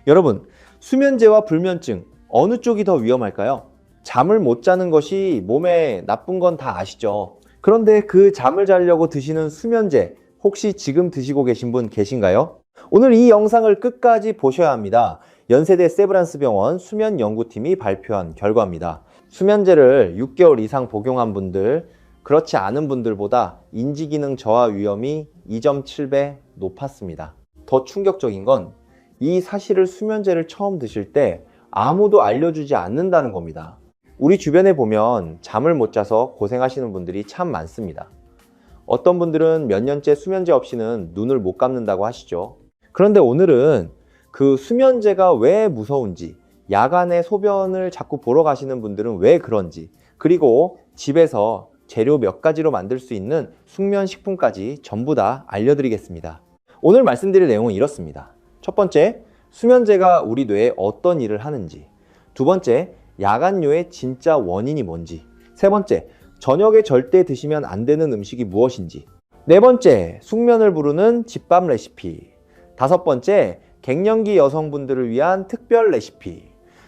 여러분, 수면제와 불면증 어느 쪽이 더 위험할까요? 잠을 못 자는 것이 몸에 나쁜 건 다 아시죠? 그런데 그 잠을 자려고 드시는 수면제 혹시 지금 드시고 계신 분 계신가요? 오늘 이 영상을 끝까지 보셔야 합니다. 연세대 세브란스 병원 수면연구팀이 발표한 결과입니다. 수면제를 6개월 이상 복용한 분들, 그렇지 않은 분들보다 인지기능 저하 위험이 2.7배 높았습니다. 더 충격적인 건 이 사실을 수면제를 처음 드실 때 아무도 알려주지 않는다는 겁니다. 우리 주변에 보면 잠을 못 자서 고생하시는 분들이 참 많습니다. 어떤 분들은 몇 년째 수면제 없이는 눈을 못 감는다고 하시죠. 그런데 오늘은 그 수면제가 왜 무서운지, 야간에 소변을 자꾸 보러 가시는 분들은 왜 그런지, 그리고 집에서 재료 몇 가지로 만들 수 있는 숙면식품까지 전부 다 알려드리겠습니다. 오늘 말씀드릴 내용은 이렇습니다. 첫 번째, 수면제가 우리 뇌에 어떤 일을 하는지. 두 번째, 야간요의 진짜 원인이 뭔지. 세 번째, 저녁에 절대 드시면 안 되는 음식이 무엇인지. 네 번째, 숙면을 부르는 집밥 레시피. 다섯 번째, 갱년기 여성분들을 위한 특별 레시피.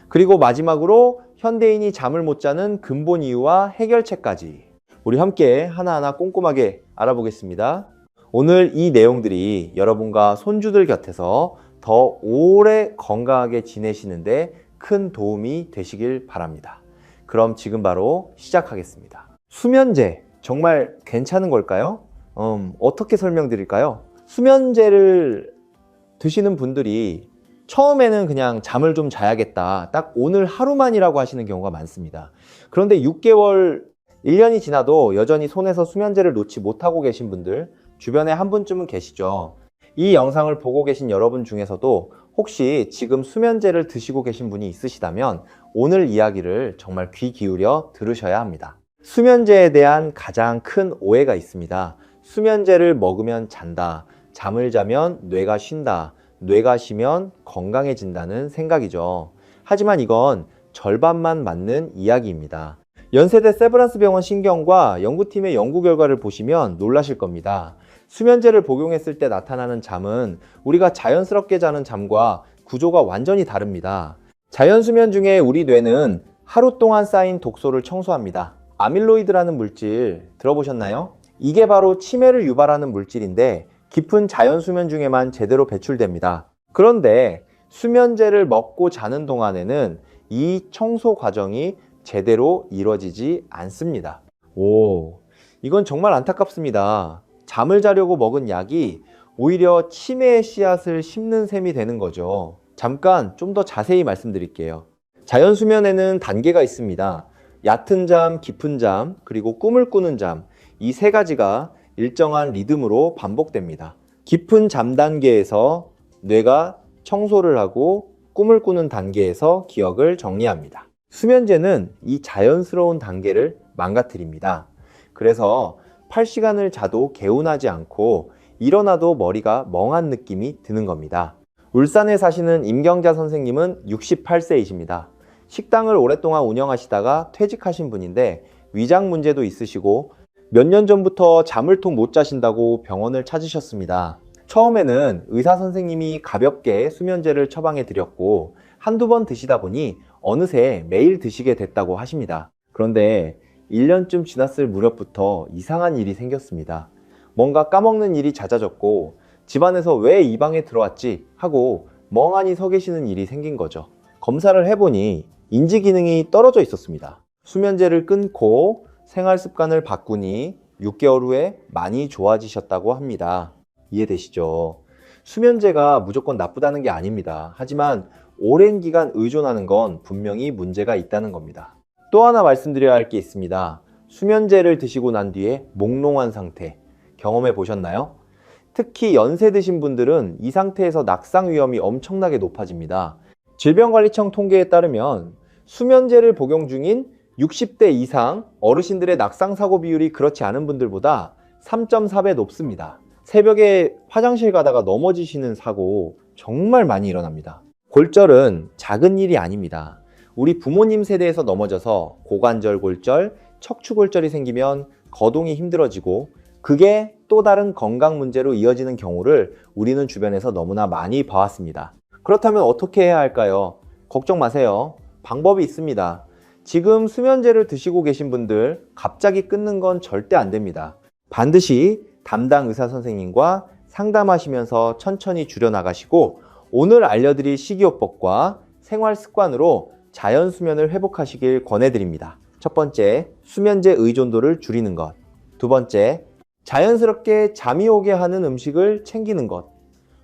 그리고 마지막으로 현대인이 잠을 못 자는 근본 이유와 해결책까지. 우리 함께 하나하나 꼼꼼하게 알아보겠습니다. 오늘 이 내용들이 여러분과 손주들 곁에서 더 오래 건강하게 지내시는데 큰 도움이 되시길 바랍니다. 그럼 지금 바로 시작하겠습니다. 수면제 정말 괜찮은 걸까요? 어떻게 설명드릴까요? 수면제를 드시는 분들이 처음에는 그냥 잠을 좀 자야겠다, 딱 오늘 하루만이라고 하시는 경우가 많습니다. 그런데 6개월, 1년이 지나도 여전히 손에서 수면제를 놓지 못하고 계신 분들 주변에 한 분쯤은 계시죠. 이 영상을 보고 계신 여러분 중에서도 혹시 지금 수면제를 드시고 계신 분이 있으시다면 오늘 이야기를 정말 귀 기울여 들으셔야 합니다. 수면제에 대한 가장 큰 오해가 있습니다. 수면제를 먹으면 잔다, 잠을 자면 뇌가 쉰다, 뇌가 쉬면 건강해진다는 생각이죠. 하지만 이건 절반만 맞는 이야기입니다. 연세대 세브란스 병원 신경과 연구팀의 연구 결과를 보시면 놀라실 겁니다. 수면제를 복용했을 때 나타나는 잠은 우리가 자연스럽게 자는 잠과 구조가 완전히 다릅니다. 자연수면 중에 우리 뇌는 하루 동안 쌓인 독소를 청소합니다. 아밀로이드라는 물질 들어보셨나요? 이게 바로 치매를 유발하는 물질인데 깊은 자연수면 중에만 제대로 배출됩니다. 그런데 수면제를 먹고 자는 동안에는 이 청소 과정이 제대로 이루어지지 않습니다. 이건 정말 안타깝습니다. 잠을 자려고 먹은 약이 오히려 치매의 씨앗을 심는 셈이 되는 거죠. 잠깐 좀 더 자세히 말씀드릴게요. 자연수면에는 단계가 있습니다. 얕은 잠, 깊은 잠, 그리고 꿈을 꾸는 잠, 이 세 가지가 일정한 리듬으로 반복됩니다. 깊은 잠 단계에서 뇌가 청소를 하고 꿈을 꾸는 단계에서 기억을 정리합니다. 수면제는 이 자연스러운 단계를 망가뜨립니다. 그래서 8시간을 자도 개운하지 않고 일어나도 머리가 멍한 느낌이 드는 겁니다. 울산에 사시는 임경자 선생님은 68세이십니다. 식당을 오랫동안 운영하시다가 퇴직하신 분인데 위장 문제도 있으시고 몇 년 전부터 잠을 통 못 자신다고 병원을 찾으셨습니다. 처음에는 의사 선생님이 가볍게 수면제를 처방해 드렸고 한두 번 드시다 보니 어느새 매일 드시게 됐다고 하십니다. 그런데 1년쯤 지났을 무렵부터 이상한 일이 생겼습니다. 뭔가 까먹는 일이 잦아졌고 집안에서 왜 이 방에 들어왔지 하고 멍하니 서 계시는 일이 생긴 거죠. 검사를 해보니 인지 기능이 떨어져 있었습니다. 수면제를 끊고 생활 습관을 바꾸니 6개월 후에 많이 좋아지셨다고 합니다. 이해되시죠? 수면제가 무조건 나쁘다는 게 아닙니다. 하지만 오랜 기간 의존하는 건 분명히 문제가 있다는 겁니다. 또 하나 말씀드려야 할 게 있습니다. 수면제를 드시고 난 뒤에 몽롱한 상태 경험해 보셨나요? 특히 연세 드신 분들은 이 상태에서 낙상 위험이 엄청나게 높아집니다. 질병관리청 통계에 따르면 수면제를 복용 중인 60대 이상 어르신들의 낙상 사고 비율이 그렇지 않은 분들보다 3.4배 높습니다. 새벽에 화장실 가다가 넘어지시는 사고 정말 많이 일어납니다. 골절은 작은 일이 아닙니다. 우리 부모님 세대에서 넘어져서 고관절 골절, 척추 골절이 생기면 거동이 힘들어지고 그게 또 다른 건강 문제로 이어지는 경우를 우리는 주변에서 너무나 많이 봐왔습니다. 그렇다면 어떻게 해야 할까요? 걱정 마세요. 방법이 있습니다. 지금 수면제를 드시고 계신 분들 갑자기 끊는 건 절대 안 됩니다. 반드시 담당 의사 선생님과 상담하시면서 천천히 줄여나가시고 오늘 알려드릴 식이요법과 생활 습관으로 자연 수면을 회복하시길 권해드립니다. 첫 번째, 수면제 의존도를 줄이는 것. 두 번째, 자연스럽게 잠이 오게 하는 음식을 챙기는 것.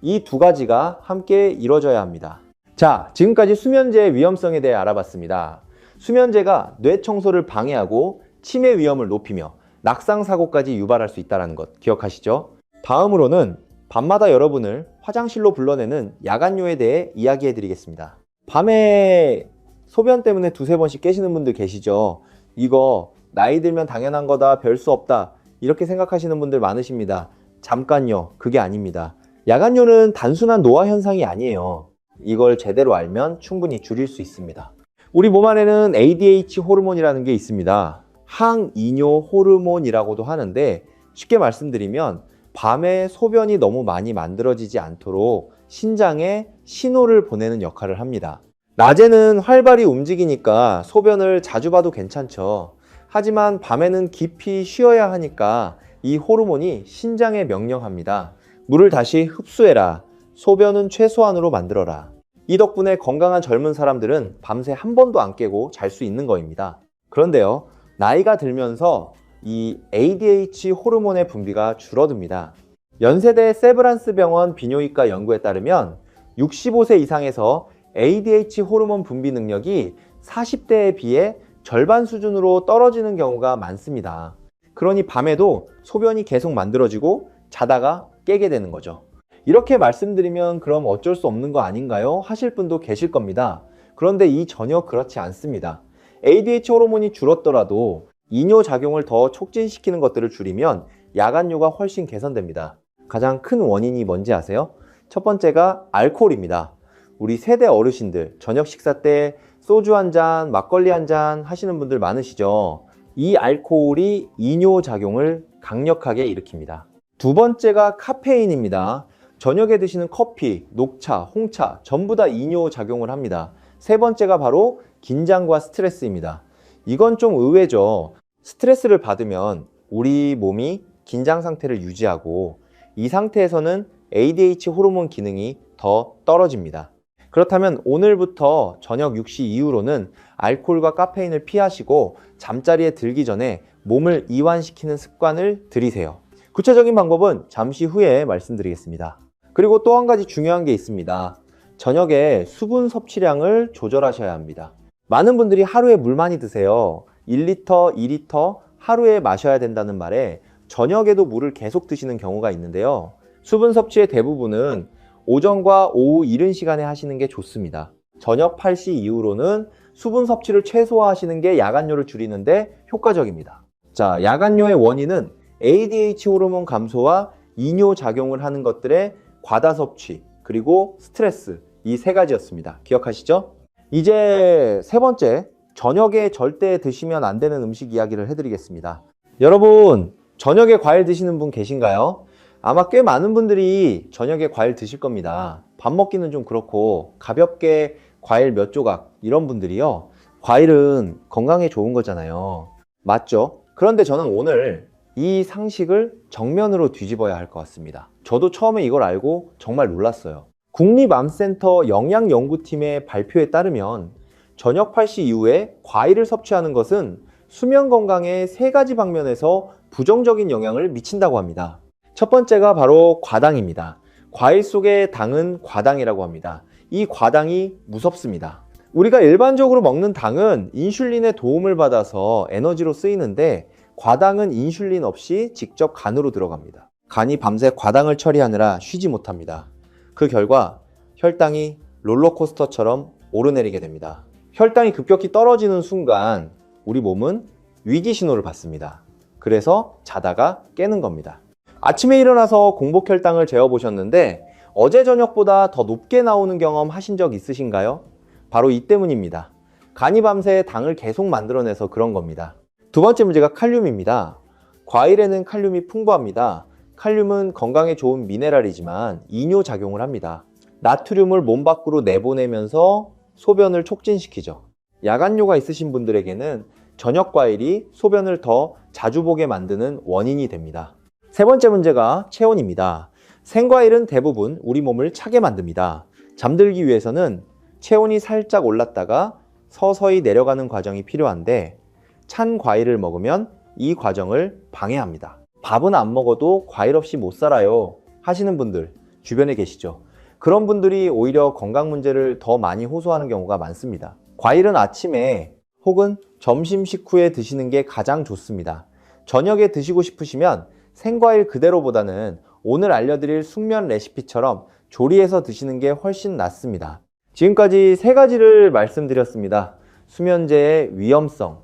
이 두 가지가 함께 이루어져야 합니다. 자, 지금까지 수면제의 위험성에 대해 알아봤습니다. 수면제가 뇌 청소를 방해하고 치매 위험을 높이며 낙상 사고까지 유발할 수 있다는 것 기억하시죠? 다음으로는 밤마다 여러분을 화장실로 불러내는 야간요에 대해 이야기해 드리겠습니다. 밤에 소변 때문에 두세 번씩 깨시는 분들 계시죠? 이거 나이 들면 당연한 거다, 별 수 없다, 이렇게 생각하시는 분들 많으십니다. 잠깐요, 그게 아닙니다. 야간요는 단순한 노화 현상이 아니에요. 이걸 제대로 알면 충분히 줄일 수 있습니다. 우리 몸 안에는 ADH 호르몬이라는 게 있습니다. 항이뇨 호르몬이라고도 하는데, 쉽게 말씀드리면 밤에 소변이 너무 많이 만들어지지 않도록 신장에 신호를 보내는 역할을 합니다. 낮에는 활발히 움직이니까 소변을 자주 봐도 괜찮죠. 하지만 밤에는 깊이 쉬어야 하니까 이 호르몬이 신장에 명령합니다. 물을 다시 흡수해라. 소변은 최소한으로 만들어라. 이 덕분에 건강한 젊은 사람들은 밤새 한 번도 안 깨고 잘 수 있는 거입니다. 그런데요, 나이가 들면서 이 ADH 호르몬의 분비가 줄어듭니다. 연세대 세브란스 병원 비뇨기과 연구에 따르면 65세 이상에서 ADH 호르몬 분비 능력이 40대에 비해 절반 수준으로 떨어지는 경우가 많습니다. 그러니 밤에도 소변이 계속 만들어지고 자다가 깨게 되는 거죠. 이렇게 말씀드리면 그럼 어쩔 수 없는 거 아닌가요? 하실 분도 계실 겁니다. 그런데 이 전혀 그렇지 않습니다. ADH 호르몬이 줄었더라도 이뇨 작용을 더 촉진시키는 것들을 줄이면 야간요가 훨씬 개선됩니다. 가장 큰 원인이 뭔지 아세요? 첫 번째가 알코올입니다. 우리 세대 어르신들 저녁 식사 때 소주 한 잔, 막걸리 한 잔 하시는 분들 많으시죠? 이 알코올이 이뇨 작용을 강력하게 일으킵니다. 두 번째가 카페인입니다. 저녁에 드시는 커피, 녹차, 홍차 전부 다 이뇨 작용을 합니다. 세 번째가 바로 긴장과 스트레스입니다. 이건 좀 의외죠. 스트레스를 받으면 우리 몸이 긴장 상태를 유지하고 이 상태에서는 ADH 호르몬 기능이 더 떨어집니다. 그렇다면 오늘부터 저녁 6시 이후로는 알코올과 카페인을 피하시고 잠자리에 들기 전에 몸을 이완시키는 습관을 들이세요. 구체적인 방법은 잠시 후에 말씀드리겠습니다. 그리고 또 한 가지 중요한 게 있습니다. 저녁에 수분 섭취량을 조절하셔야 합니다. 많은 분들이 하루에 물 많이 드세요. 1리터, 2리터 하루에 마셔야 된다는 말에 저녁에도 물을 계속 드시는 경우가 있는데요. 수분 섭취의 대부분은 오전과 오후 이른 시간에 하시는 게 좋습니다. 저녁 8시 이후로는 수분 섭취를 최소화하시는 게 야간요를 줄이는데 효과적입니다. 자, 야간요의 원인은 ADH 호르몬 감소와 이뇨 작용을 하는 것들의 과다 섭취, 그리고 스트레스, 이 세 가지였습니다. 기억하시죠? 이제 세 번째, 저녁에 절대 드시면 안 되는 음식 이야기를 해드리겠습니다. 여러분, 저녁에 과일 드시는 분 계신가요? 아마 꽤 많은 분들이 저녁에 과일 드실 겁니다. 밥 먹기는 좀 그렇고 가볍게 과일 몇 조각, 이런 분들이요, 과일은 건강에 좋은 거잖아요. 맞죠? 그런데 저는 오늘 이 상식을 정면으로 뒤집어야 할 것 같습니다. 저도 처음에 이걸 알고 정말 놀랐어요. 국립암센터 영양연구팀의 발표에 따르면 저녁 8시 이후에 과일을 섭취하는 것은 수면 건강에 세 가지 방면에서 부정적인 영향을 미친다고 합니다. 첫 번째가 바로 과당입니다. 과일 속의 당은 과당이라고 합니다. 이 과당이 무섭습니다. 우리가 일반적으로 먹는 당은 인슐린의 도움을 받아서 에너지로 쓰이는데 과당은 인슐린 없이 직접 간으로 들어갑니다. 간이 밤새 과당을 처리하느라 쉬지 못합니다. 그 결과 혈당이 롤러코스터처럼 오르내리게 됩니다. 혈당이 급격히 떨어지는 순간 우리 몸은 위기 신호를 받습니다. 그래서 자다가 깨는 겁니다. 아침에 일어나서 공복 혈당을 재어보셨는데 어제 저녁보다 더 높게 나오는 경험 하신 적 있으신가요? 바로 이 때문입니다. 간이 밤새 당을 계속 만들어내서 그런 겁니다. 두 번째 문제가 칼륨입니다. 과일에는 칼륨이 풍부합니다. 칼륨은 건강에 좋은 미네랄이지만 이뇨 작용을 합니다. 나트륨을 몸 밖으로 내보내면서 소변을 촉진시키죠. 야간뇨가 있으신 분들에게는 저녁 과일이 소변을 더 자주 보게 만드는 원인이 됩니다. 세 번째 문제가 체온입니다. 생과일은 대부분 우리 몸을 차게 만듭니다. 잠들기 위해서는 체온이 살짝 올랐다가 서서히 내려가는 과정이 필요한데 찬 과일을 먹으면 이 과정을 방해합니다. 밥은 안 먹어도 과일 없이 못 살아요 하시는 분들 주변에 계시죠? 그런 분들이 오히려 건강 문제를 더 많이 호소하는 경우가 많습니다. 과일은 아침에 혹은 점심 식후에 드시는 게 가장 좋습니다. 저녁에 드시고 싶으시면 생과일 그대로보다는 오늘 알려드릴 숙면 레시피처럼 조리해서 드시는 게 훨씬 낫습니다. 지금까지 세 가지를 말씀드렸습니다. 수면제의 위험성,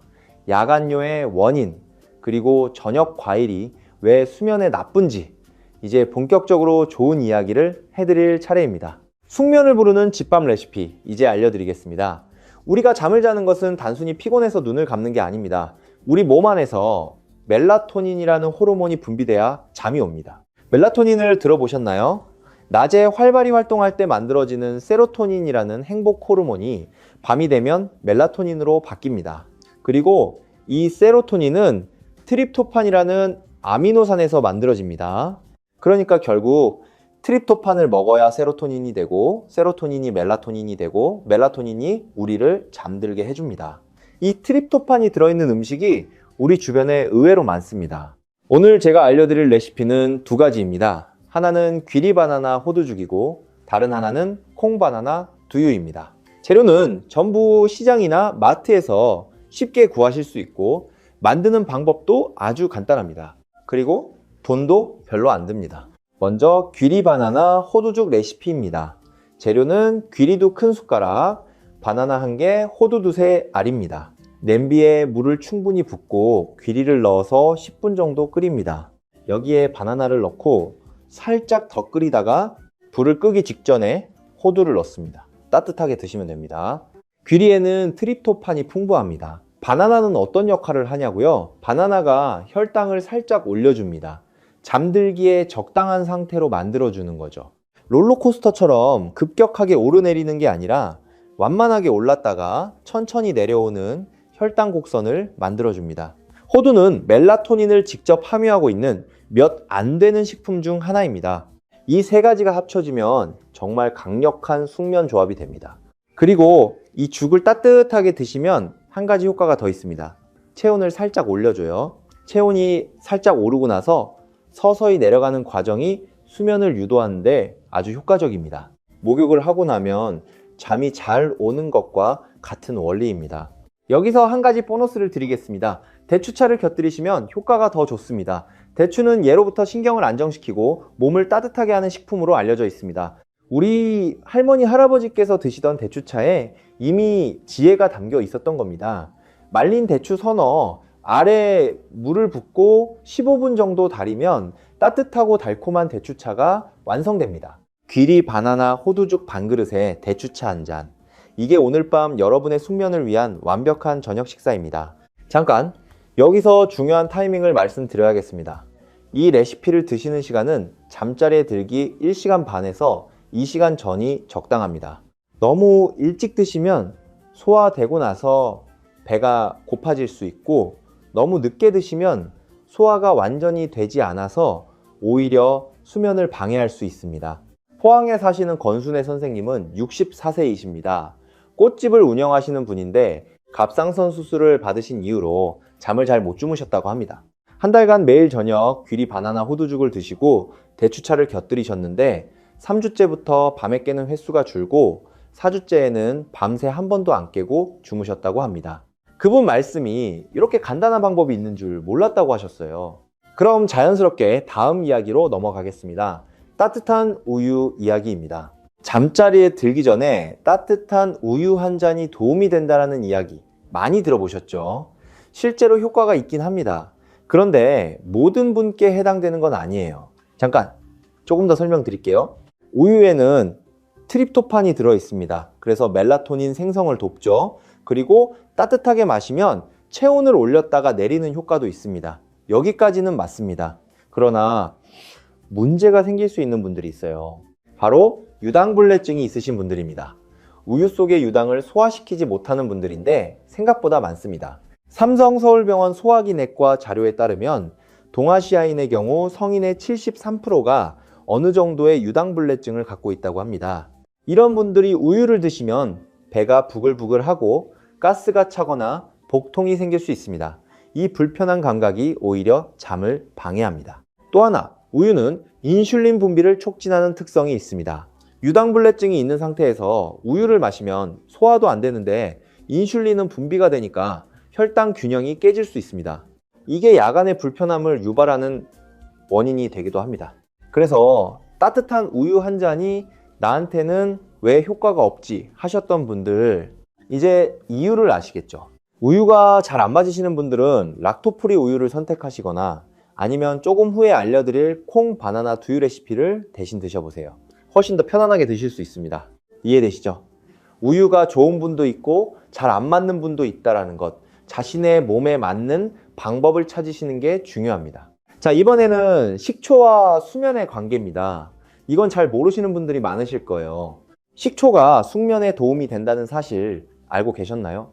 야간뇨의 원인, 그리고 저녁 과일이 왜 수면에 나쁜지 이제 본격적으로 좋은 이야기를 해드릴 차례입니다. 숙면을 부르는 집밥 레시피 이제 알려드리겠습니다. 우리가 잠을 자는 것은 단순히 피곤해서 눈을 감는 게 아닙니다. 우리 몸 안에서 멜라토닌이라는 호르몬이 분비돼야 잠이 옵니다. 멜라토닌을 들어보셨나요? 낮에 활발히 활동할 때 만들어지는 세로토닌이라는 행복 호르몬이 밤이 되면 멜라토닌으로 바뀝니다. 그리고 이 세로토닌은 트립토판이라는 아미노산에서 만들어집니다. 그러니까 결국 트립토판을 먹어야 세로토닌이 되고 세로토닌이 멜라토닌이 되고 멜라토닌이 우리를 잠들게 해줍니다. 이 트립토판이 들어있는 음식이 우리 주변에 의외로 많습니다. 오늘 제가 알려드릴 레시피는 두 가지입니다. 하나는 귀리바나나 호두죽이고 다른 하나는 콩바나나 두유입니다. 재료는 전부 시장이나 마트에서 쉽게 구하실 수 있고 만드는 방법도 아주 간단합니다. 그리고 돈도 별로 안 듭니다. 먼저 귀리바나나 호두죽 레시피입니다. 재료는 귀리두 큰 숟가락, 바나나 1개, 호두 2세 알입니다. 냄비에 물을 충분히 붓고 귀리를 넣어서 10분 정도 끓입니다. 여기에 바나나를 넣고 살짝 더 끓이다가 불을 끄기 직전에 호두를 넣습니다. 따뜻하게 드시면 됩니다. 귀리에는 트립토판이 풍부합니다. 바나나는 어떤 역할을 하냐고요? 바나나가 혈당을 살짝 올려줍니다. 잠들기에 적당한 상태로 만들어주는 거죠. 롤러코스터처럼 급격하게 오르내리는 게 아니라 완만하게 올랐다가 천천히 내려오는 혈당 곡선을 만들어줍니다. 호두는 멜라토닌을 직접 함유하고 있는 몇 안 되는 식품 중 하나입니다. 이 세 가지가 합쳐지면 정말 강력한 숙면 조합이 됩니다. 그리고 이 죽을 따뜻하게 드시면 한 가지 효과가 더 있습니다. 체온을 살짝 올려줘요. 체온이 살짝 오르고 나서 서서히 내려가는 과정이 수면을 유도하는데 아주 효과적입니다. 목욕을 하고 나면 잠이 잘 오는 것과 같은 원리입니다. 여기서 한 가지 보너스를 드리겠습니다. 대추차를 곁들이시면 효과가 더 좋습니다. 대추는 예로부터 신경을 안정시키고 몸을 따뜻하게 하는 식품으로 알려져 있습니다. 우리 할머니, 할아버지께서 드시던 대추차에 이미 지혜가 담겨 있었던 겁니다. 말린 대추 서너 아래 물을 붓고 15분 정도 달이면 따뜻하고 달콤한 대추차가 완성됩니다. 귀리 바나나 호두죽 반그릇에 대추차 한 잔. 이게 오늘 밤 여러분의 숙면을 위한 완벽한 저녁 식사입니다. 잠깐 여기서 중요한 타이밍을 말씀드려야겠습니다. 이 레시피를 드시는 시간은 잠자리에 들기 1시간 반에서 2시간 전이 적당합니다. 너무 일찍 드시면 소화되고 나서 배가 고파질 수 있고 너무 늦게 드시면 소화가 완전히 되지 않아서 오히려 수면을 방해할 수 있습니다. 포항에 사시는 권순애 선생님은 64세이십니다. 꽃집을 운영하시는 분인데 갑상선 수술을 받으신 이후로 잠을 잘 못 주무셨다고 합니다. 한 달간 매일 저녁 귀리 바나나 호두죽을 드시고 대추차를 곁들이셨는데 3주째부터 밤에 깨는 횟수가 줄고 4주째에는 밤새 한 번도 안 깨고 주무셨다고 합니다. 그분 말씀이 이렇게 간단한 방법이 있는 줄 몰랐다고 하셨어요. 그럼 자연스럽게 다음 이야기로 넘어가겠습니다. 따뜻한 우유 이야기입니다. 잠자리에 들기 전에 따뜻한 우유 한 잔이 도움이 된다는 이야기 많이 들어보셨죠? 실제로 효과가 있긴 합니다. 그런데 모든 분께 해당되는 건 아니에요. 잠깐 조금 더 설명드릴게요. 우유에는 트립토판이 들어있습니다. 그래서 멜라토닌 생성을 돕죠. 그리고 따뜻하게 마시면 체온을 올렸다가 내리는 효과도 있습니다. 여기까지는 맞습니다. 그러나 문제가 생길 수 있는 분들이 있어요. 바로 유당불내증이 있으신 분들입니다. 우유 속의 유당을 소화시키지 못하는 분들인데 생각보다 많습니다. 삼성서울병원 소화기내과 자료에 따르면 동아시아인의 경우 성인의 73%가 어느 정도의 유당불내증을 갖고 있다고 합니다. 이런 분들이 우유를 드시면 배가 부글부글하고 가스가 차거나 복통이 생길 수 있습니다. 이 불편한 감각이 오히려 잠을 방해합니다. 또 하나, 우유는 인슐린 분비를 촉진하는 특성이 있습니다. 유당불내증이 있는 상태에서 우유를 마시면 소화도 안 되는데 인슐린은 분비가 되니까 혈당 균형이 깨질 수 있습니다. 이게 야간의 불편함을 유발하는 원인이 되기도 합니다. 그래서 따뜻한 우유 한 잔이 나한테는 왜 효과가 없지 하셨던 분들, 이제 이유를 아시겠죠? 우유가 잘 안 맞으시는 분들은 락토프리 우유를 선택하시거나 아니면 조금 후에 알려드릴 콩, 바나나, 두유 레시피를 대신 드셔보세요. 훨씬 더 편안하게 드실 수 있습니다. 이해되시죠? 우유가 좋은 분도 있고 잘 안 맞는 분도 있다는 것, 자신의 몸에 맞는 방법을 찾으시는 게 중요합니다. 자, 이번에는 식초와 수면의 관계입니다. 이건 잘 모르시는 분들이 많으실 거예요. 식초가 숙면에 도움이 된다는 사실 알고 계셨나요?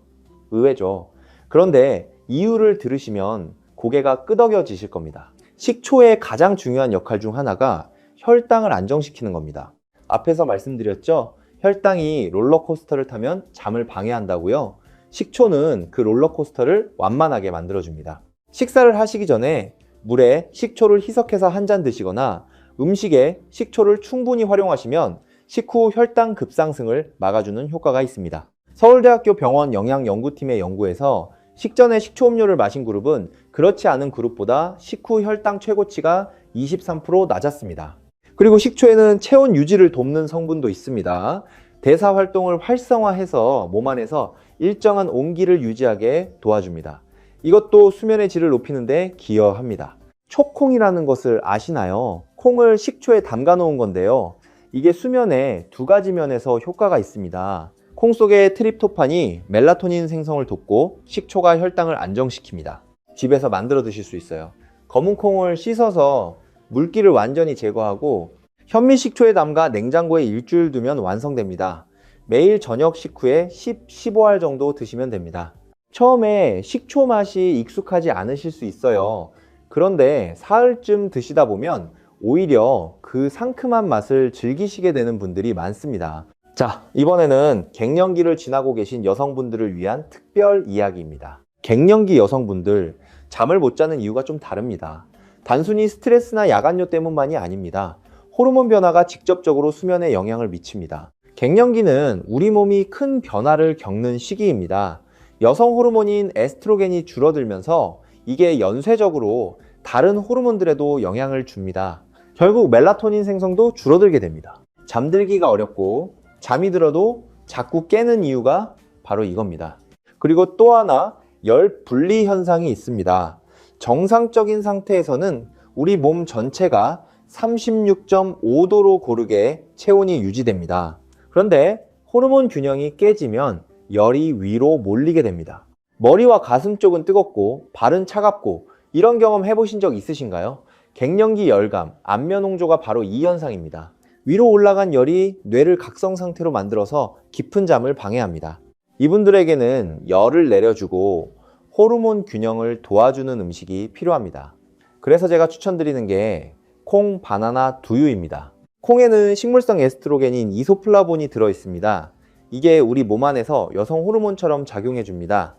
의외죠. 그런데 이유를 들으시면 고개가 끄덕여지실 겁니다. 식초의 가장 중요한 역할 중 하나가 혈당을 안정시키는 겁니다. 앞에서 말씀드렸죠? 혈당이 롤러코스터를 타면 잠을 방해한다고요. 식초는 그 롤러코스터를 완만하게 만들어줍니다. 식사를 하시기 전에 물에 식초를 희석해서 한 잔 드시거나 음식에 식초를 충분히 활용하시면 식후 혈당 급상승을 막아주는 효과가 있습니다. 서울대학교 병원 영양연구팀의 연구에서 식전에 식초 음료를 마신 그룹은 그렇지 않은 그룹보다 식후 혈당 최고치가 23% 낮았습니다. 그리고 식초에는 체온 유지를 돕는 성분도 있습니다. 대사 활동을 활성화해서 몸 안에서 일정한 온기를 유지하게 도와줍니다. 이것도 수면의 질을 높이는 데 기여합니다. 초콩이라는 것을 아시나요? 콩을 식초에 담가 놓은 건데요. 이게 수면에 두 가지 면에서 효과가 있습니다. 콩 속의 트립토판이 멜라토닌 생성을 돕고 식초가 혈당을 안정시킵니다. 집에서 만들어 드실 수 있어요. 검은 콩을 씻어서 물기를 완전히 제거하고 현미식초에 담가 냉장고에 일주일 두면 완성됩니다. 매일 저녁 식후에 15알 정도 드시면 됩니다. 처음에 식초 맛이 익숙하지 않으실 수 있어요. 그런데 사흘쯤 드시다 보면 오히려 그 상큼한 맛을 즐기시게 되는 분들이 많습니다. 자, 이번에는 갱년기를 지나고 계신 여성분들을 위한 특별 이야기입니다. 갱년기 여성분들, 잠을 못 자는 이유가 좀 다릅니다. 단순히 스트레스나 야간뇨 때문만이 아닙니다. 호르몬 변화가 직접적으로 수면에 영향을 미칩니다. 갱년기는 우리 몸이 큰 변화를 겪는 시기입니다. 여성 호르몬인 에스트로겐이 줄어들면서 이게 연쇄적으로 다른 호르몬들에도 영향을 줍니다. 결국 멜라토닌 생성도 줄어들게 됩니다. 잠들기가 어렵고 잠이 들어도 자꾸 깨는 이유가 바로 이겁니다. 그리고 또 하나, 열 분리 현상이 있습니다. 정상적인 상태에서는 우리 몸 전체가 36.5도로 고르게 체온이 유지됩니다. 그런데 호르몬 균형이 깨지면 열이 위로 몰리게 됩니다. 머리와 가슴 쪽은 뜨겁고 발은 차갑고 이런 경험 해보신 적 있으신가요? 갱년기 열감, 안면홍조가 바로 이 현상입니다. 위로 올라간 열이 뇌를 각성 상태로 만들어서 깊은 잠을 방해합니다. 이분들에게는 열을 내려주고 호르몬 균형을 도와주는 음식이 필요합니다. 그래서 제가 추천드리는 게 콩, 바나나, 두유입니다. 콩에는 식물성 에스트로겐인 이소플라본이 들어있습니다. 이게 우리 몸 안에서 여성 호르몬처럼 작용해 줍니다.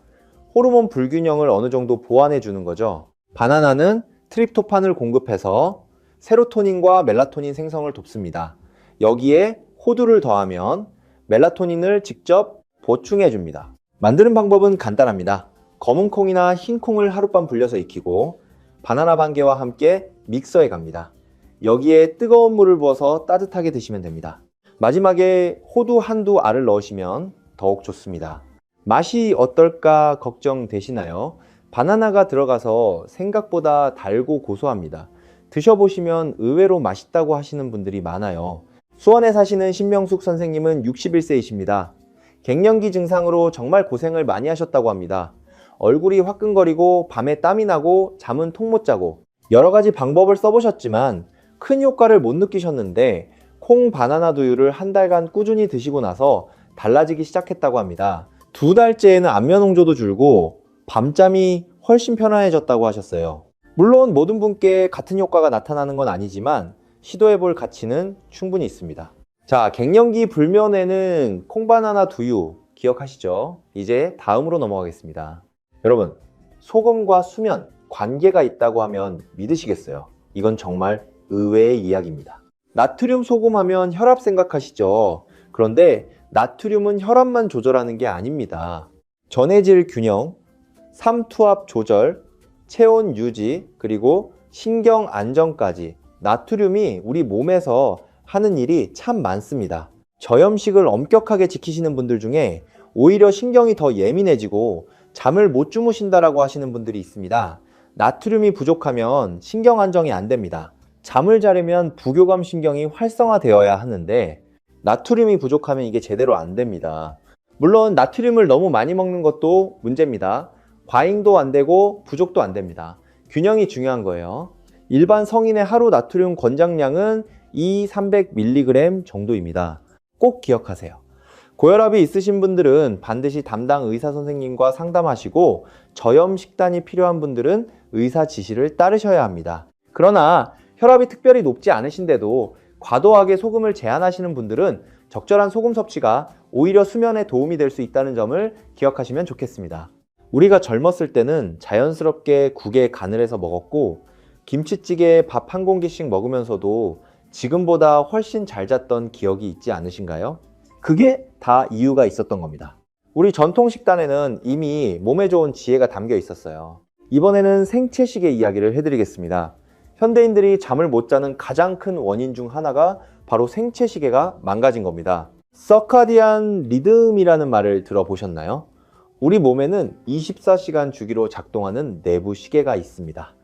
호르몬 불균형을 어느 정도 보완해 주는 거죠. 바나나는 트립토판을 공급해서 세로토닌과 멜라토닌 생성을 돕습니다. 여기에 호두를 더하면 멜라토닌을 직접 보충해 줍니다. 만드는 방법은 간단합니다. 검은 콩이나 흰 콩을 하룻밤 불려서 익히고 바나나 반 개와 함께 믹서에 갑니다. 여기에 뜨거운 물을 부어서 따뜻하게 드시면 됩니다. 마지막에 호두 한두 알을 넣으시면 더욱 좋습니다. 맛이 어떨까 걱정되시나요? 바나나가 들어가서 생각보다 달고 고소합니다. 드셔보시면 의외로 맛있다고 하시는 분들이 많아요. 수원에 사시는 신명숙 선생님은 61세이십니다. 갱년기 증상으로 정말 고생을 많이 하셨다고 합니다. 얼굴이 화끈거리고 밤에 땀이 나고 잠은 통 못 자고 여러 가지 방법을 써보셨지만 큰 효과를 못 느끼셨는데 콩 바나나 두유를 한 달간 꾸준히 드시고 나서 달라지기 시작했다고 합니다. 2달째에는 안면 홍조도 줄고 밤잠이 훨씬 편안해졌다고 하셨어요. 물론 모든 분께 같은 효과가 나타나는 건 아니지만 시도해볼 가치는 충분히 있습니다. 자, 갱년기 불면에는 콩바나나 두유 기억하시죠? 이제 다음으로 넘어가겠습니다. 여러분, 소금과 수면 관계가 있다고 하면 믿으시겠어요? 이건 정말 의외의 이야기입니다. 나트륨 소금 하면 혈압 생각하시죠? 그런데 나트륨은 혈압만 조절하는 게 아닙니다. 전해질 균형, 삼투압 조절, 체온 유지, 그리고 신경 안정까지 나트륨이 우리 몸에서 하는 일이 참 많습니다. 저염식을 엄격하게 지키시는 분들 중에 오히려 신경이 더 예민해지고 잠을 못 주무신다라고 하시는 분들이 있습니다. 나트륨이 부족하면 신경 안정이 안 됩니다. 잠을 자려면 부교감 신경이 활성화되어야 하는데 나트륨이 부족하면 이게 제대로 안 됩니다. 물론 나트륨을 너무 많이 먹는 것도 문제입니다. 과잉도 안 되고 부족도 안 됩니다. 균형이 중요한 거예요. 일반 성인의 하루 나트륨 권장량은 200-300mg 정도입니다. 꼭 기억하세요. 고혈압이 있으신 분들은 반드시 담당 의사 선생님과 상담하시고 저염 식단이 필요한 분들은 의사 지시를 따르셔야 합니다. 그러나 혈압이 특별히 높지 않으신데도 과도하게 소금을 제한하시는 분들은 적절한 소금 섭취가 오히려 수면에 도움이 될 수 있다는 점을 기억하시면 좋겠습니다. 우리가 젊었을 때는 자연스럽게 국에 간을 해서 먹었고 김치찌개에 밥 한 공기씩 먹으면서도 지금보다 훨씬 잘 잤던 기억이 있지 않으신가요? 그게 다 이유가 있었던 겁니다. 우리 전통 식단에는 이미 몸에 좋은 지혜가 담겨 있었어요. 이번에는 생체시계 이야기를 해드리겠습니다. 현대인들이 잠을 못 자는 가장 큰 원인 중 하나가 바로 생체시계가 망가진 겁니다. 서카디안 리듬이라는 말을 들어보셨나요? 우리 몸에는 24시간 주기로 작동하는 내부 시계가 있습니다.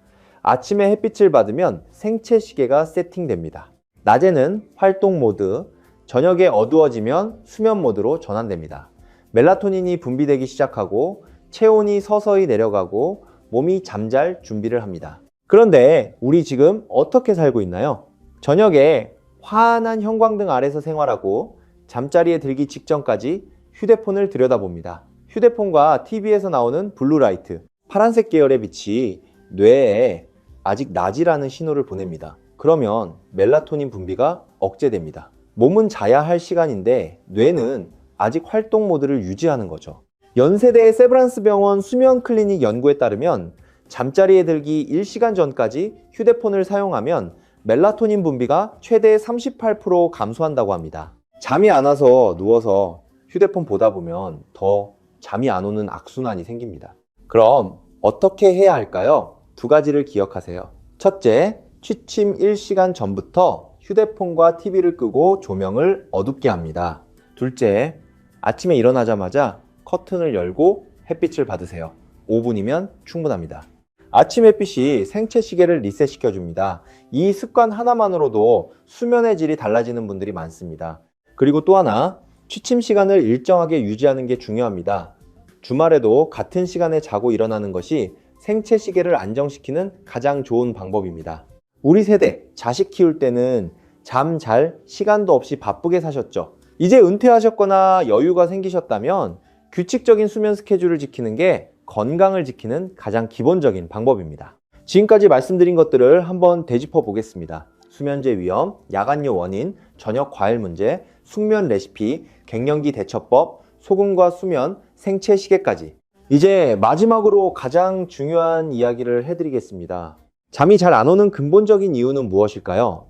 아침에 햇빛을 받으면 생체시계가 세팅됩니다. 낮에는 활동 모드, 저녁에 어두워지면 수면 모드로 전환됩니다. 멜라토닌이 분비되기 시작하고 체온이 서서히 내려가고 몸이 잠잘 준비를 합니다. 그런데 우리 지금 어떻게 살고 있나요? 저녁에 환한 형광등 아래서 생활하고 잠자리에 들기 직전까지 휴대폰을 들여다봅니다. 휴대폰과 TV에서 나오는 블루라이트, 파란색 계열의 빛이 뇌에 아직 낮이라는 신호를 보냅니다. 그러면 멜라토닌 분비가 억제됩니다. 몸은 자야 할 시간인데 뇌는 아직 활동 모드를 유지하는 거죠. 연세대 세브란스 병원 수면 클리닉 연구에 따르면 잠자리에 들기 1시간 전까지 휴대폰을 사용하면 멜라토닌 분비가 최대 38% 감소한다고 합니다. 잠이 안 와서 누워서 휴대폰 보다 보면 더 잠이 안 오는 악순환이 생깁니다. 그럼 어떻게 해야 할까요? 2가지를 기억하세요. 첫째, 취침 1시간 전부터 휴대폰과 TV를 끄고 조명을 어둡게 합니다. 둘째, 아침에 일어나자마자 커튼을 열고 햇빛을 받으세요. 5분이면 충분합니다. 아침 햇빛이 생체 시계를 리셋시켜 줍니다. 이 습관 하나만으로도 수면의 질이 달라지는 분들이 많습니다. 그리고 또 하나, 취침 시간을 일정하게 유지하는 게 중요합니다. 주말에도 같은 시간에 자고 일어나는 것이 생체 시계를 안정시키는 가장 좋은 방법입니다. 우리 세대 자식 키울 때는 잠 잘 시간도 없이 바쁘게 사셨죠. 이제 은퇴하셨거나 여유가 생기셨다면 규칙적인 수면 스케줄을 지키는 게 건강을 지키는 가장 기본적인 방법입니다. 지금까지 말씀드린 것들을 한번 되짚어 보겠습니다. 수면제 위험, 야간요 원인, 저녁 과일 문제, 숙면 레시피, 갱년기 대처법, 소금과 수면, 생체 시계까지. 이제 마지막으로 가장 중요한 이야기를 해드리겠습니다. 잠이 잘 안 오는 근본적인 이유는 무엇일까요?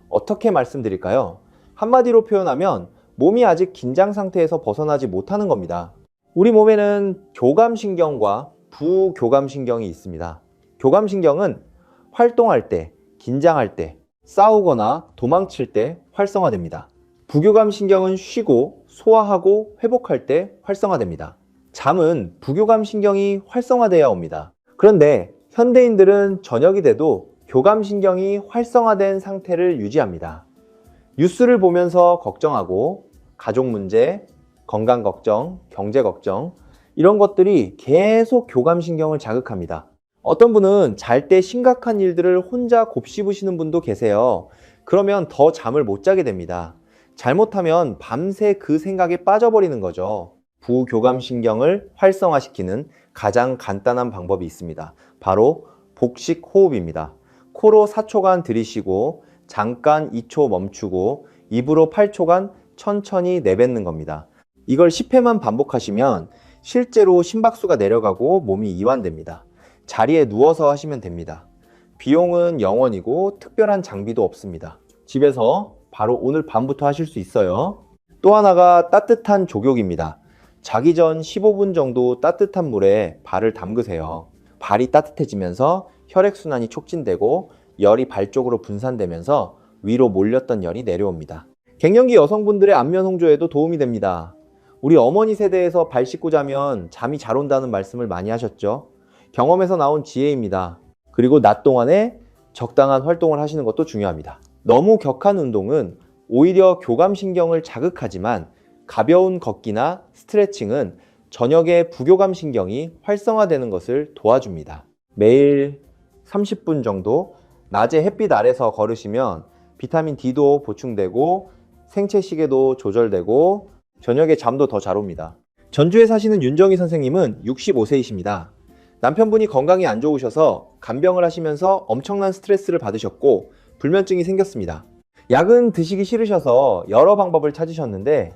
어떻게 말씀드릴까요? 한마디로 표현하면 몸이 아직 긴장 상태에서 벗어나지 못하는 겁니다. 우리 몸에는 교감신경과 부교감신경이 있습니다. 교감신경은 활동할 때, 긴장할 때, 싸우거나 도망칠 때 활성화됩니다. 부교감신경은 쉬고 소화하고 회복할 때 활성화됩니다. 잠은 부교감신경이 활성화돼야 옵니다. 그런데 현대인들은 저녁이 돼도 교감신경이 활성화된 상태를 유지합니다. 뉴스를 보면서 걱정하고 가족 문제, 건강 걱정, 경제 걱정 이런 것들이 계속 교감신경을 자극합니다. 어떤 분은 잘 때 심각한 일들을 혼자 곱씹으시는 분도 계세요. 그러면 더 잠을 못 자게 됩니다. 잘못하면 밤새 그 생각에 빠져버리는 거죠. 부교감신경을 활성화시키는 가장 간단한 방법이 있습니다. 바로 복식 호흡입니다. 코로 4초간 들이쉬고 잠깐 2초 멈추고 입으로 8초간 천천히 내뱉는 겁니다. 이걸 10회만 반복하시면 실제로 심박수가 내려가고 몸이 이완됩니다. 자리에 누워서 하시면 됩니다. 비용은 0원이고 특별한 장비도 없습니다. 집에서 바로 오늘 밤부터 하실 수 있어요. 또 하나가 따뜻한 족욕입니다. 자기 전 15분 정도 따뜻한 물에 발을 담그세요. 발이 따뜻해지면서 혈액순환이 촉진되고 열이 발 쪽으로 분산되면서 위로 몰렸던 열이 내려옵니다. 갱년기 여성분들의 안면 홍조에도 도움이 됩니다. 우리 어머니 세대에서 발 씻고 자면 잠이 잘 온다는 말씀을 많이 하셨죠. 경험에서 나온 지혜입니다. 그리고 낮 동안에 적당한 활동을 하시는 것도 중요합니다. 너무 격한 운동은 오히려 교감신경을 자극하지만 가벼운 걷기나 스트레칭은 저녁에 부교감신경이 활성화되는 것을 도와줍니다. 매일 30분 정도 낮에 햇빛 아래서 걸으시면 비타민 D도 보충되고 생체시계도 조절되고 저녁에 잠도 더 잘 옵니다. 전주에 사시는 윤정희 선생님은 65세이십니다. 남편분이 건강이 안 좋으셔서 간병을 하시면서 엄청난 스트레스를 받으셨고 불면증이 생겼습니다. 약은 드시기 싫으셔서 여러 방법을 찾으셨는데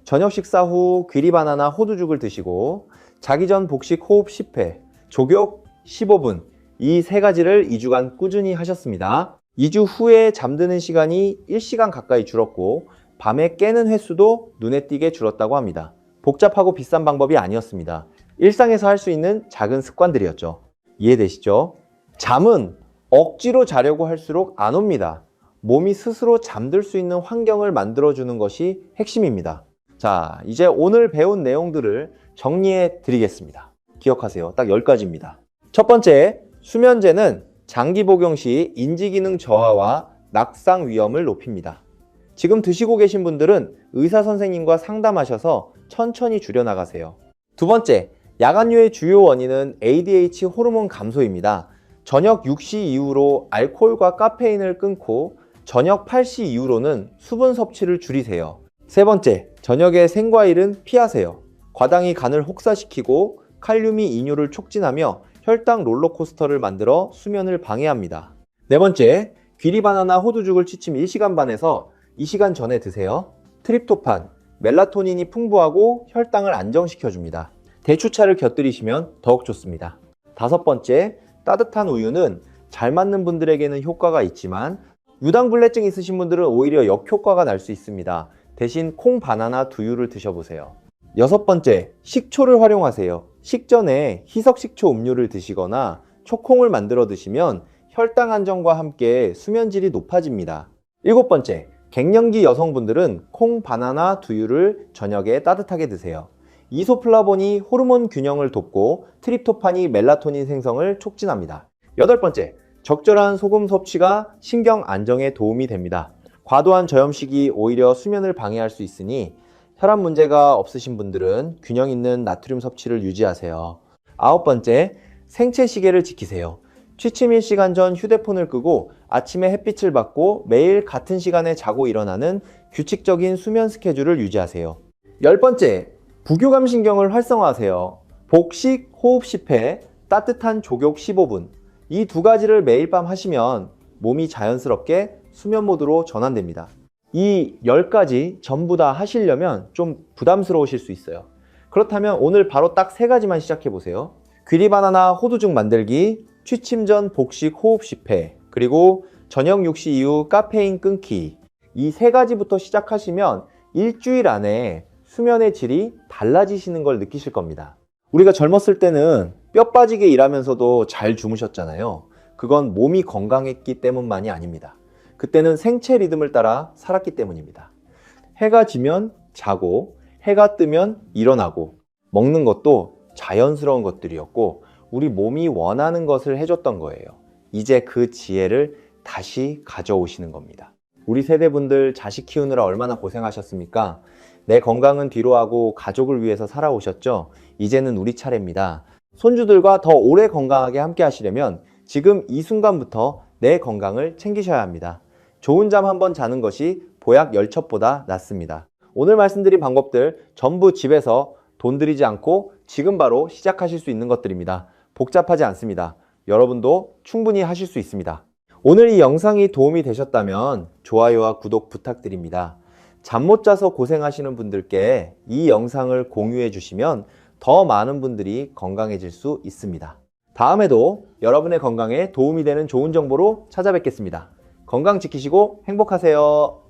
저녁 식사 후 귀리바나나 호두죽을 드시고 자기 전 복식 호흡 10회, 족욕 15분 이 세 가지를 2주간 꾸준히 하셨습니다. 2주 후에 잠드는 시간이 1시간 가까이 줄었고 밤에 깨는 횟수도 눈에 띄게 줄었다고 합니다. 복잡하고 비싼 방법이 아니었습니다. 일상에서 할 수 있는 작은 습관들이었죠. 이해되시죠? 잠은 억지로 자려고 할수록 안 옵니다. 몸이 스스로 잠들 수 있는 환경을 만들어주는 것이 핵심입니다. 자, 이제 오늘 배운 내용들을 정리해 드리겠습니다. 기억하세요. 딱 10가지입니다. 첫 번째, 수면제는 장기 복용 시 인지기능 저하와 낙상 위험을 높입니다. 지금 드시고 계신 분들은 의사 선생님과 상담하셔서 천천히 줄여나가세요. 두 번째, 야간류의 주요 원인은 ADH 호르몬 감소입니다. 저녁 6시 이후로 알코올과 카페인을 끊고 저녁 8시 이후로는 수분 섭취를 줄이세요. 세 번째, 저녁에 생과일은 피하세요. 과당이 간을 혹사시키고 칼륨이 이뇨를 촉진하며 혈당 롤러코스터를 만들어 수면을 방해합니다. 네 번째, 귀리바나나 호두죽을 취침 1시간 반에서 2시간 전에 드세요. 트립토판, 멜라토닌이 풍부하고 혈당을 안정시켜줍니다. 대추차를 곁들이시면 더욱 좋습니다. 다섯 번째, 따뜻한 우유는 잘 맞는 분들에게는 효과가 있지만 유당불내증 있으신 분들은 오히려 역효과가 날 수 있습니다. 대신 콩, 바나나, 두유를 드셔보세요. 여섯 번째, 식초를 활용하세요. 식전에 희석식초 음료를 드시거나 초콩을 만들어 드시면 혈당 안정과 함께 수면질이 높아집니다. 일곱 번째, 갱년기 여성분들은 콩, 바나나, 두유를 저녁에 따뜻하게 드세요. 이소플라본이 호르몬 균형을 돕고 트립토판이 멜라토닌 생성을 촉진합니다. 여덟 번째, 적절한 소금 섭취가 신경 안정에 도움이 됩니다. 과도한 저염식이 오히려 수면을 방해할 수 있으니 혈압 문제가 없으신 분들은 균형 있는 나트륨 섭취를 유지하세요. 아홉 번째, 생체 시계를 지키세요. 취침 1시간 전 휴대폰을 끄고 아침에 햇빛을 받고 매일 같은 시간에 자고 일어나는 규칙적인 수면 스케줄을 유지하세요. 열 번째, 부교감신경을 활성화하세요. 복식 호흡 10회, 따뜻한 족욕 15분. 이 두 가지를 매일 밤 하시면 몸이 자연스럽게 수면 모드로 전환됩니다. 이 10가지 전부 다 하시려면 좀 부담스러우실 수 있어요. 그렇다면 오늘 바로 딱 3가지만 시작해 보세요. 귀리바나나 호두죽 만들기, 취침 전 복식 호흡 10회, 그리고 저녁 6시 이후 카페인 끊기. 이 3가지부터 시작하시면 일주일 안에 수면의 질이 달라지시는 걸 느끼실 겁니다. 우리가 젊었을 때는 뼈 빠지게 일하면서도 잘 주무셨잖아요. 그건 몸이 건강했기 때문만이 아닙니다. 그때는 생체 리듬을 따라 살았기 때문입니다. 해가 지면 자고 해가 뜨면 일어나고 먹는 것도 자연스러운 것들이었고 우리 몸이 원하는 것을 해줬던 거예요. 이제 그 지혜를 다시 가져오시는 겁니다. 우리 세대분들 자식 키우느라 얼마나 고생하셨습니까? 내 건강은 뒤로 하고 가족을 위해서 살아오셨죠? 이제는 우리 차례입니다. 손주들과 더 오래 건강하게 함께 하시려면 지금 이 순간부터 내 건강을 챙기셔야 합니다. 좋은 잠 한번 자는 것이 보약 10첩보다 낫습니다. 오늘 말씀드린 방법들 전부 집에서 돈 들이지 않고 지금 바로 시작하실 수 있는 것들입니다. 복잡하지 않습니다. 여러분도 충분히 하실 수 있습니다. 오늘 이 영상이 도움이 되셨다면 좋아요와 구독 부탁드립니다. 잠 못 자서 고생하시는 분들께 이 영상을 공유해 주시면 더 많은 분들이 건강해질 수 있습니다. 다음에도 여러분의 건강에 도움이 되는 좋은 정보로 찾아뵙겠습니다. 건강 지키시고 행복하세요.